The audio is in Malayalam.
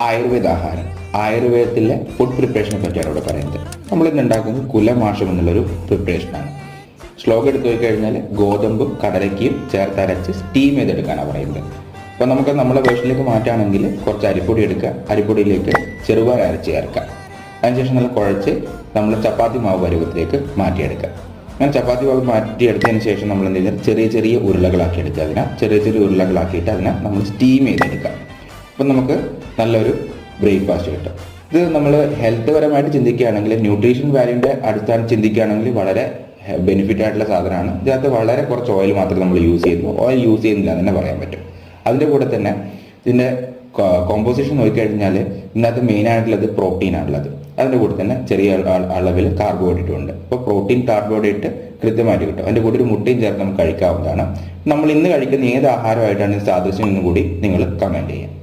ആയുർവേദ ആഹാരം, ആയുർവേദത്തിലെ ഫുഡ് പ്രിപ്പറേഷനെ പറ്റിയാണ് ഇവിടെ പറയുന്നത്. നമ്മളിന്ന് ഉണ്ടാക്കുന്നത് കുലമാഷം എന്നുള്ളൊരു പ്രിപ്പറേഷനാണ്. ശ്ലോകം എടുത്തു പോയി കഴിഞ്ഞാൽ ഗോതമ്പും കടലയ്ക്കും ചേർത്തരച്ച് സ്റ്റീം ചെയ്തെടുക്കാനാണ് പറയുന്നത്. അപ്പോൾ നമുക്ക് നമ്മുടെ വേഷനിലേക്ക് മാറ്റുകയാണെങ്കിൽ കുറച്ച് അരിപ്പൊടി എടുക്കുക, അരിപ്പൊടിയിലേക്ക് ചെറുപയർ അരച്ച് ചേർക്കുക. അതിനുശേഷം നല്ല കുഴച്ച് നമ്മൾ ചപ്പാത്തി മാവ് പരുവത്തിലേക്ക് മാറ്റിയെടുക്കുക. അങ്ങനെ ചപ്പാത്തി മാവ് മാറ്റിയെടുത്തതിന് ശേഷം നമ്മൾ എന്ത് ചെയ്താൽ ചെറിയ ചെറിയ ഉരുളകളാക്കി എടുക്കുക. ചെറിയ ചെറിയ ഉരുളകളാക്കിയിട്ട് അതിനെ നമ്മൾ സ്റ്റീം ചെയ്തെടുക്കുക. അപ്പം നമുക്ക് നല്ലൊരു ബ്രേക്ക്ഫാസ്റ്റ് കിട്ടും. ഇത് നമ്മൾ ഹെൽത്ത് പരമായിട്ട് ചിന്തിക്കുകയാണെങ്കിൽ, ന്യൂട്രീഷൻ വാല്യൂൻ്റെ അടിസ്ഥാനം ചിന്തിക്കുകയാണെങ്കിൽ വളരെ ബെനിഫിറ്റ് ആയിട്ടുള്ള സാധനമാണ്. ഇതിനകത്ത് വളരെ കുറച്ച് ഓയിൽ മാത്രമേ നമ്മൾ യൂസ് ചെയ്യുന്നു. ഓയിൽ യൂസ് ചെയ്യുന്നില്ല എന്ന് തന്നെ പറയാൻ പറ്റും. അതിൻ്റെ കൂടെ തന്നെ ഇതിൻ്റെ കോമ്പോസിഷൻ നോക്കിക്കഴിഞ്ഞാൽ ഇതിനകത്ത് മെയിനായിട്ടുള്ളത് പ്രോട്ടീനാണുള്ളത്. അതിൻ്റെ കൂടെ തന്നെ ചെറിയ അളവിൽ കാർബോഹൈഡ്രേറ്റും ഉണ്ട്. അപ്പോൾ പ്രോട്ടീൻ കാർബോഹൈഡ്രേറ്റ് കൃത്യമായിട്ട് കിട്ടും. അതിൻ്റെ കൂടെ ഒരു മുട്ടയും ചേർത്ത് നമുക്ക് കഴിക്കാവുന്നതാണ്. നമ്മൾ ഇന്ന് കഴിക്കുന്ന ഏത് ആഹാരമായിട്ടാണ് സാദൃശ്യം എന്നും കൂടി നിങ്ങൾ കമൻറ്റ് ചെയ്യാം.